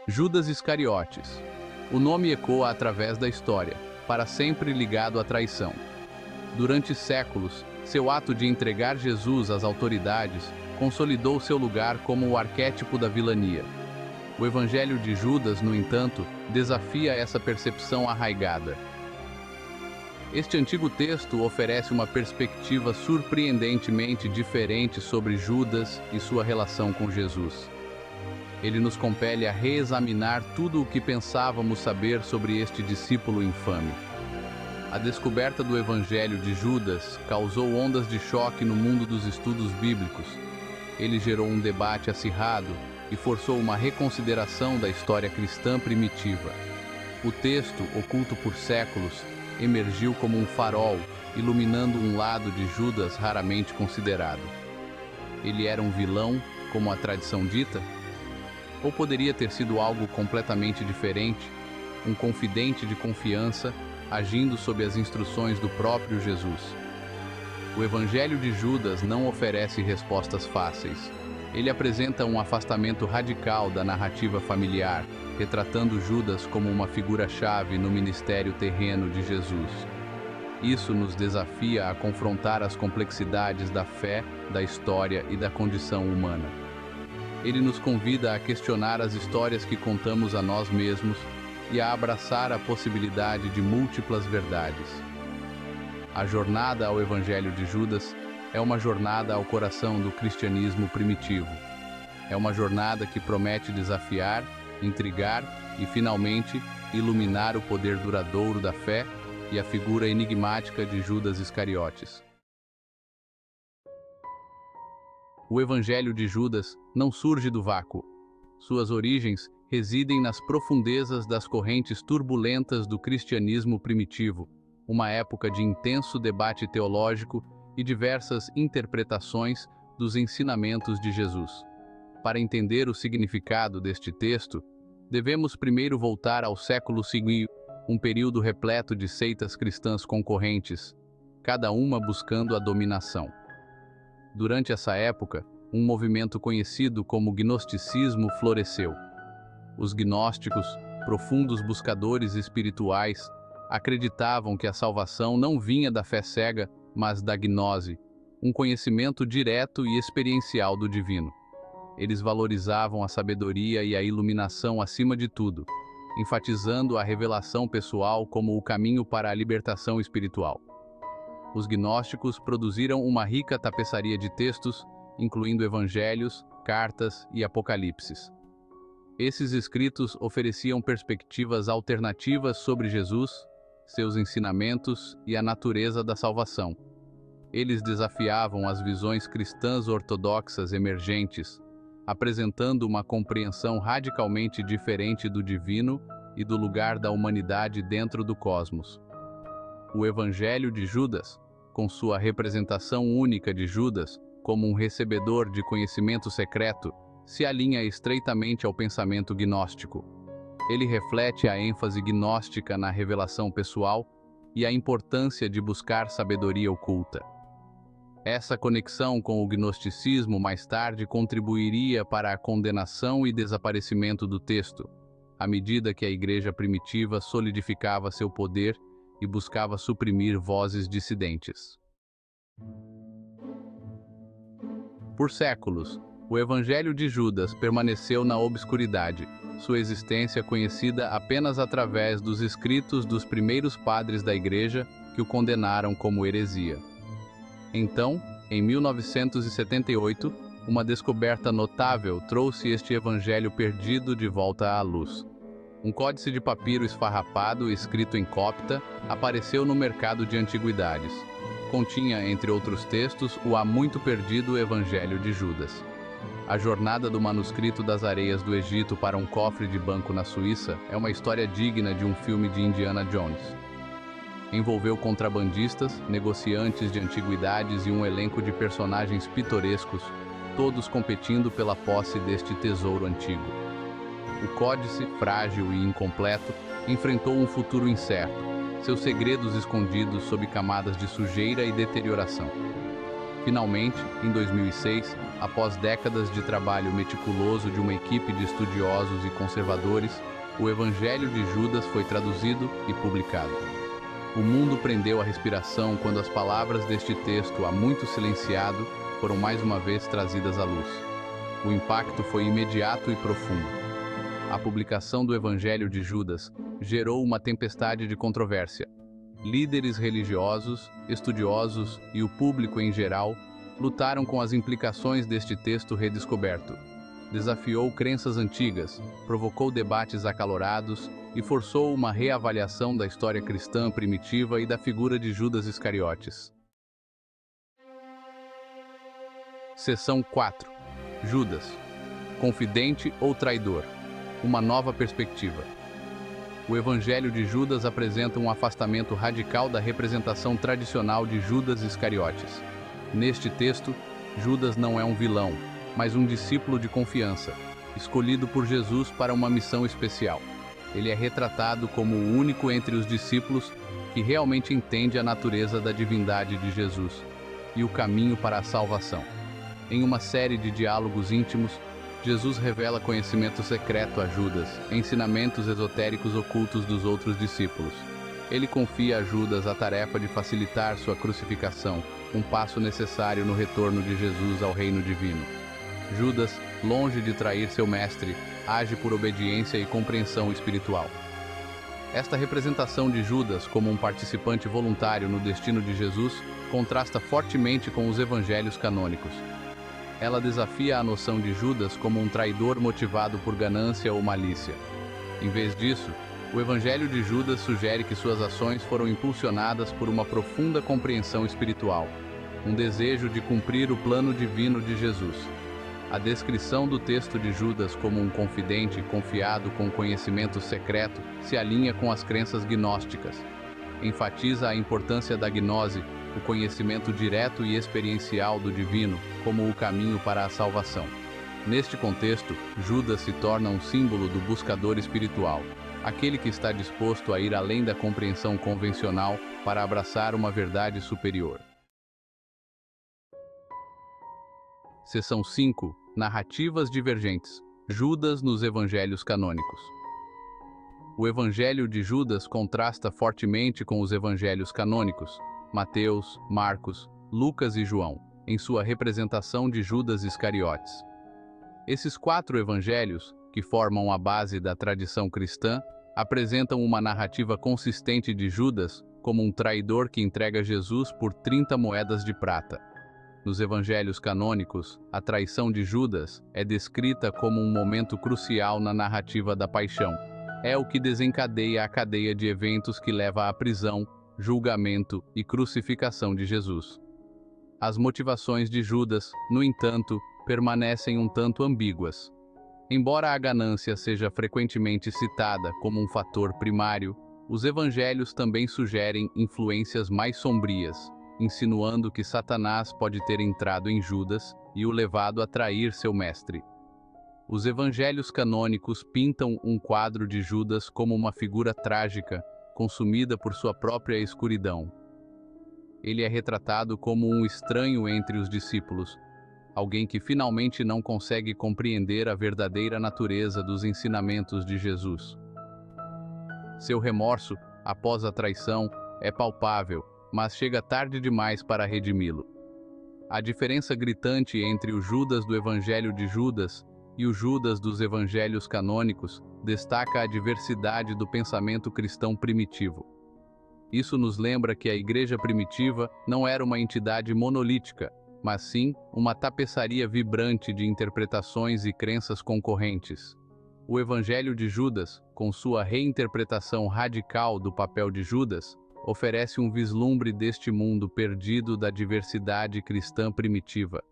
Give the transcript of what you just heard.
Judas Iscariotes. O nome ecoa através da história, para sempre ligado à traição. Durante séculos, seu ato de entregar Jesus às autoridades consolidou seu lugar como o arquétipo da vilania. O Evangelho de Judas, no entanto, desafia essa percepção arraigada. Este antigo texto oferece uma perspectiva surpreendentemente diferente sobre Judas e sua relação com Jesus. Ele nos compele a reexaminar tudo o que pensávamos saber sobre este discípulo infame. A descoberta do Evangelho de Judas causou ondas de choque no mundo dos estudos bíblicos. Ele gerou um debate acirrado e forçou uma reconsideração da história cristã primitiva. O texto, oculto por séculos, emergiu como um farol, iluminando um lado de Judas raramente considerado. Ele era um vilão, como a tradição dita? Ou poderia ter sido algo completamente diferente, um confidente de confiança, agindo sob as instruções do próprio Jesus? O Evangelho de Judas não oferece respostas fáceis. Ele apresenta um afastamento radical da narrativa familiar, retratando Judas como uma figura-chave no ministério terreno de Jesus. Isso nos desafia a confrontar as complexidades da fé, da história e da condição humana. Ele nos convida a questionar as histórias que contamos a nós mesmos e a abraçar a possibilidade de múltiplas verdades. A jornada ao Evangelho de Judas é uma jornada ao coração do cristianismo primitivo. É uma jornada que promete desafiar, intrigar e, finalmente, iluminar o poder duradouro da fé e a figura enigmática de Judas Iscariotes. O Evangelho de Judas não surge do vácuo. Suas origens residem nas profundezas das correntes turbulentas do cristianismo primitivo, uma época de intenso debate teológico e diversas interpretações dos ensinamentos de Jesus. Para entender o significado deste texto, devemos primeiro voltar ao século II, um período repleto de seitas cristãs concorrentes, cada uma buscando a dominação. Durante essa época, um movimento conhecido como gnosticismo floresceu. Os gnósticos, profundos buscadores espirituais, acreditavam que a salvação não vinha da fé cega, mas da gnose, um conhecimento direto e experiencial do divino. Eles valorizavam a sabedoria e a iluminação acima de tudo, enfatizando a revelação pessoal como o caminho para a libertação espiritual. Os gnósticos produziram uma rica tapeçaria de textos, incluindo evangelhos, cartas e apocalipses. Esses escritos ofereciam perspectivas alternativas sobre Jesus, seus ensinamentos e a natureza da salvação. Eles desafiavam as visões cristãs ortodoxas emergentes, apresentando uma compreensão radicalmente diferente do divino e do lugar da humanidade dentro do cosmos. O Evangelho de Judas, com sua representação única de Judas como um recebedor de conhecimento secreto, se alinha estreitamente ao pensamento gnóstico. Ele reflete a ênfase gnóstica na revelação pessoal e a importância de buscar sabedoria oculta. Essa conexão com o gnosticismo mais tarde contribuiria para a condenação e desaparecimento do texto, à medida que a igreja primitiva solidificava seu poder e buscava suprimir vozes dissidentes. Por séculos, o Evangelho de Judas permaneceu na obscuridade, sua existência conhecida apenas através dos escritos dos primeiros padres da igreja que o condenaram como heresia. Então, em 1978, uma descoberta notável trouxe este evangelho perdido de volta à luz. Um códice de papiro esfarrapado, escrito em copta, apareceu no mercado de antiguidades. Continha, entre outros textos, o há muito perdido Evangelho de Judas. A jornada do manuscrito das areias do Egito para um cofre de banco na Suíça é uma história digna de um filme de Indiana Jones. Envolveu contrabandistas, negociantes de antiguidades e um elenco de personagens pitorescos, todos competindo pela posse deste tesouro antigo. O códice, frágil e incompleto, enfrentou um futuro incerto, seus segredos escondidos sob camadas de sujeira e deterioração. Finalmente, em 2006, após décadas de trabalho meticuloso de uma equipe de estudiosos e conservadores, o Evangelho de Judas foi traduzido e publicado. O mundo prendeu a respiração quando as palavras deste texto, há muito silenciado, foram mais uma vez trazidas à luz. O impacto foi imediato e profundo. A publicação do Evangelho de Judas gerou uma tempestade de controvérsia. Líderes religiosos, estudiosos e o público em geral lutaram com as implicações deste texto redescoberto. Desafiou crenças antigas, provocou debates acalorados e forçou uma reavaliação da história cristã primitiva e da figura de Judas Iscariotes. Seção 4. Judas. Confidente ou traidor? Uma nova perspectiva. O Evangelho de Judas apresenta um afastamento radical da representação tradicional de Judas Iscariotes. Neste texto, Judas não é um vilão, mas um discípulo de confiança, escolhido por Jesus para uma missão especial. Ele é retratado como o único entre os discípulos que realmente entende a natureza da divindade de Jesus e o caminho para a salvação. Em uma série de diálogos íntimos, Jesus revela conhecimento secreto a Judas, ensinamentos esotéricos ocultos dos outros discípulos. Ele confia a Judas a tarefa de facilitar sua crucificação, um passo necessário no retorno de Jesus ao reino divino. Judas, longe de trair seu mestre, age por obediência e compreensão espiritual. Esta representação de Judas como um participante voluntário no destino de Jesus contrasta fortemente com os evangelhos canônicos. Ela desafia a noção de Judas como um traidor motivado por ganância ou malícia. Em vez disso, o Evangelho de Judas sugere que suas ações foram impulsionadas por uma profunda compreensão espiritual, um desejo de cumprir o plano divino de Jesus. A descrição do texto de Judas como um confidente confiado com conhecimento secreto se alinha com as crenças gnósticas. Enfatiza a importância da gnose, o conhecimento direto e experiencial do divino, como o caminho para a salvação. Neste contexto, Judas se torna um símbolo do buscador espiritual, aquele que está disposto a ir além da compreensão convencional para abraçar uma verdade superior. Seção 5. Narrativas divergentes. Judas nos evangelhos canônicos. O Evangelho de Judas contrasta fortemente com os evangelhos canônicos, Mateus, Marcos, Lucas e João, em sua representação de Judas Iscariotes. Esses 4 evangelhos, que formam a base da tradição cristã, apresentam uma narrativa consistente de Judas como um traidor que entrega Jesus por 30 moedas de prata. Nos evangelhos canônicos, a traição de Judas é descrita como um momento crucial na narrativa da paixão. É o que desencadeia a cadeia de eventos que leva à prisão, julgamento e crucificação de Jesus. As motivações de Judas, no entanto, permanecem um tanto ambíguas. Embora a ganância seja frequentemente citada como um fator primário, os evangelhos também sugerem influências mais sombrias, insinuando que Satanás pode ter entrado em Judas e o levado a trair seu mestre. Os evangelhos canônicos pintam um quadro de Judas como uma figura trágica, consumida por sua própria escuridão. Ele é retratado como um estranho entre os discípulos, alguém que finalmente não consegue compreender a verdadeira natureza dos ensinamentos de Jesus. Seu remorso, após a traição, é palpável, mas chega tarde demais para redimi-lo. A diferença gritante entre o Judas do Evangelho de Judas e o Judas dos evangelhos canônicos destaca a diversidade do pensamento cristão primitivo. Isso nos lembra que a igreja primitiva não era uma entidade monolítica, mas sim uma tapeçaria vibrante de interpretações e crenças concorrentes. O Evangelho de Judas, com sua reinterpretação radical do papel de Judas, oferece um vislumbre deste mundo perdido da diversidade cristã primitiva.